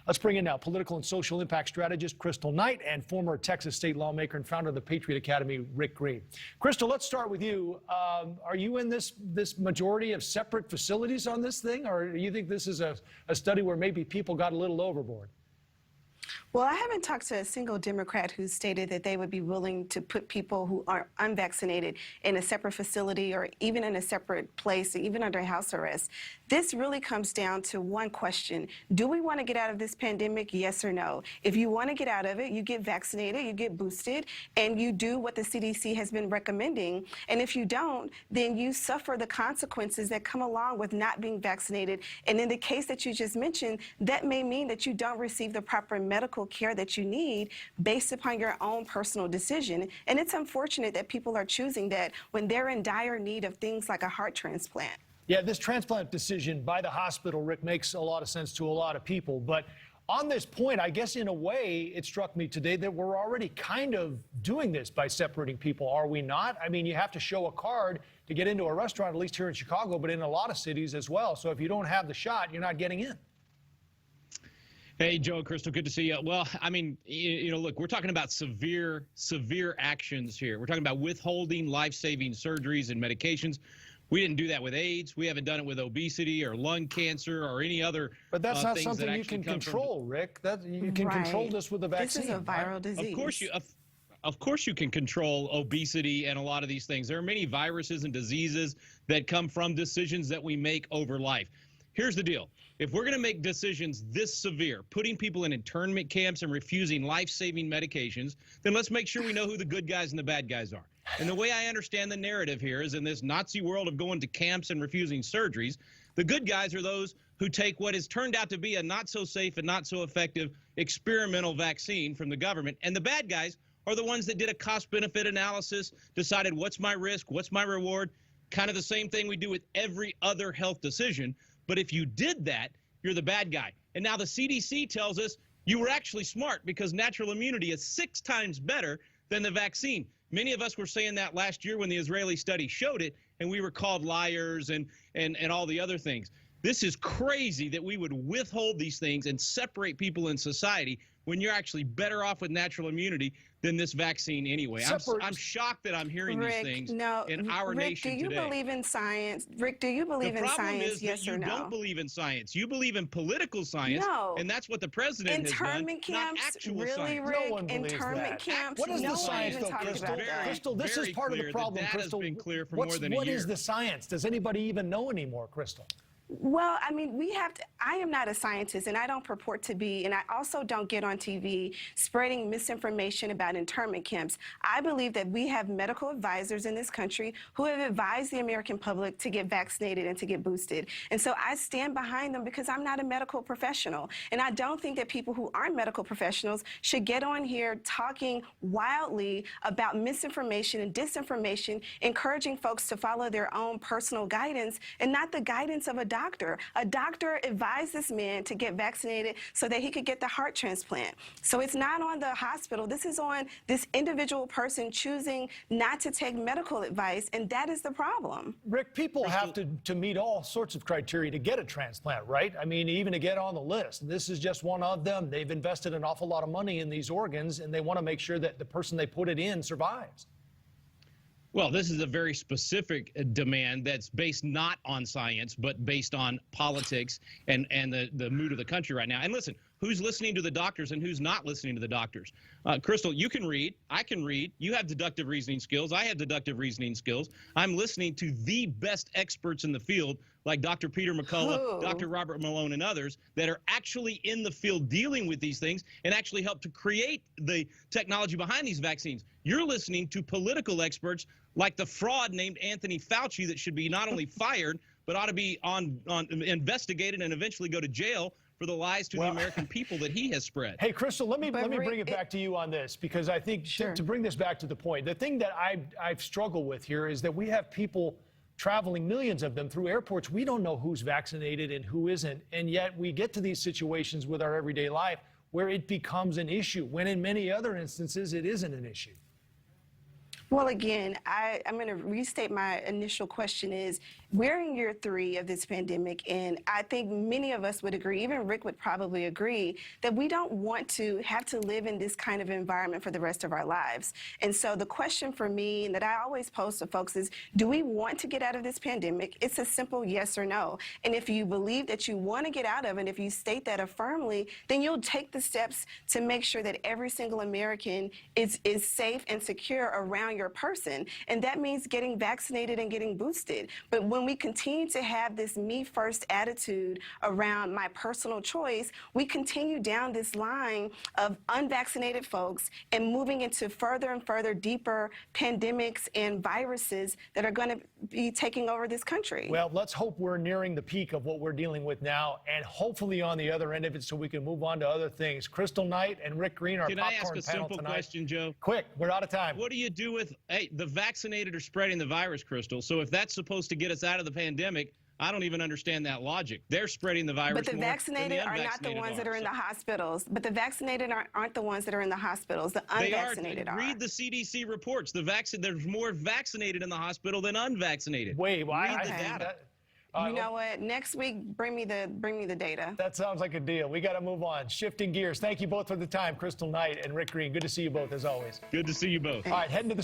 Let's bring in now political and social impact strategist Kristal Knight and former Texas state lawmaker and founder of the Patriot Academy, Rick Green. Kristal, let's start with you. Are you in this majority of separate facilities on this thing, or do you think this is a study where maybe people got a little overboard? Well, I haven't talked to a single Democrat who stated that they would be willing to put people who are unvaccinated in a separate facility or even in a separate place, even under house arrest. This really comes down to one question. Do we want to get out of this pandemic, yes or no? If you want to get out of it, you get vaccinated, you get boosted, and you do what the CDC has been recommending. And if you don't, then you suffer the consequences that come along with not being vaccinated. And in the case that you just mentioned, that may mean that you don't receive the proper medical care that you need based upon your own personal decision. And it's unfortunate that people are choosing that when they're in dire need of things like a heart transplant. Yeah, this transplant decision by the hospital, Rick, makes a lot of sense to a lot of people. But on this point, I guess in a way, it struck me today that we're already kind of doing this by separating people, are we not? I mean, you have to show a card to get into a restaurant, at least here in Chicago, but in a lot of cities as well. So if you don't have the shot, you're not getting in. Hey, Joe, Kristal, good to see you. Well, I mean, look, we're talking about severe actions here. We're talking about withholding life-saving surgeries and medications. We didn't do that with AIDS. We haven't done it with obesity or lung cancer or any other. But that's not something you can control, Rick. You can control this with a vaccine. This is a viral disease. Of course you can control obesity and a lot of these things. There are many viruses and diseases that come from decisions that we make over life. Here's the deal. If we're going to make decisions this severe, putting people in internment camps and refusing life-saving medications, then let's make sure we know who the good guys and the bad guys are. And the way I understand the narrative here is in this Nazi world of going to camps and refusing surgeries, the good guys are those who take what has turned out to be a not so safe and not so effective experimental vaccine from the government. And the bad guys are the ones that did a cost-benefit analysis, decided what's my risk, what's my reward, kind of the same thing we do with every other health decision. But if you did that, you're the bad guy. And now the CDC tells us you were actually smart because natural immunity is 6 times better than the vaccine. Many of us were saying that last year when the Israeli study showed it, and we were called liars and all the other things. This is crazy that we would withhold these things and separate people in society when you're actually better off with natural immunity than this vaccine anyway. I'm shocked that I'm hearing these things in our nation today. Rick, do you believe in science? Rick, do you believe in science, yes or no? The problem is that you don't believe in science. You believe in political science, and that's what the president has done, internment camps, not actual really, science. Rick? No one believes internment that. camps? What is the science, though, Kristal? Kristal, this is part of the problem, That has been clear for more than a year. What is the science? Does anybody even know anymore, Kristal? Well, I mean, I am not a scientist, and I don't purport to be, and I also don't get on TV spreading misinformation about internment camps. I believe that we have medical advisors in this country who have advised the American public to get vaccinated and to get boosted. And so I stand behind them because I'm not a medical professional. And I don't think that people who aren't medical professionals should get on here talking wildly about misinformation and disinformation, encouraging folks to follow their own personal guidance and not the guidance of a doctor. A doctor advised this man to get vaccinated so that he could get the heart transplant. So it's not on the hospital. This is on this individual person choosing not to take medical advice, and that is the problem. Rick, people have to meet all sorts of criteria to get a transplant, right? I mean, even to get on the list. This is just one of them. They've invested an awful lot of money in these organs, and they want to make sure that the person they put it in survives. Well, this is a very specific demand that's based not on science, but based on politics and the mood of the country right now. And listen, who's listening to the doctors and who's not listening to the doctors? Kristal, you can read. I can read. You have deductive reasoning skills. I have deductive reasoning skills. I'm listening to the best experts in the field, like Dr. Peter McCullough, Dr. Robert Malone, and others that are actually in the field dealing with these things and actually help to create the technology behind these vaccines. You're listening to political experts like the fraud named Anthony Fauci that should be not only fired, but ought to be investigated and eventually go to jail for the lies to the American people that he has spread. Hey, Kristal, let me bring it back to you on this, because I think to bring this back to the point, the thing that I've struggled with here is that we have people traveling, millions of them, through airports. We don't know who's vaccinated and who isn't, and yet we get to these situations with our everyday life where it becomes an issue, when in many other instances it isn't an issue. Well, again, I'm going to restate my initial question is, we're in year 3 of this pandemic, and I think many of us would agree, even Rick would probably agree, that we don't want to have to live in this kind of environment for the rest of our lives. And so the question for me, and that I always pose to folks, is do we want to get out of this pandemic? It's a simple yes or no. And if you believe that you want to get out of it, and if you state that affirmly, then you'll take the steps to make sure that every single American is safe and secure around your person. And that means getting vaccinated and getting boosted. But when we continue to have this me first attitude around my personal choice, we continue down this line of unvaccinated folks and moving into further and further deeper pandemics and viruses that are going to be taking over this country. Well, let's hope we're nearing the peak of what we're dealing with now, and hopefully on the other end of it so we can move on to other things. Kristal Knight and Rick Green, our Can I popcorn ask a panel simple tonight. question, Joe? Quick, we're out of time. What do you do with, hey, the vaccinated are spreading the virus, Kristal? So if that's supposed to get us out of the pandemic, I don't even understand that logic. They're spreading the virus. But the more vaccinated than are not the ones that are in so the hospitals. But the vaccinated aren't the ones that are in the hospitals. The unvaccinated are. Read the CDC reports. There's more vaccinated in the hospital than unvaccinated. Wait, well, Read the data. You know what? Next week, bring me the data. That sounds like a deal. We got to move on. Shifting gears. Thank you both for the time, Kristal Knight and Rick Green. Good to see you both, as always. Good to see you both. All right, heading to the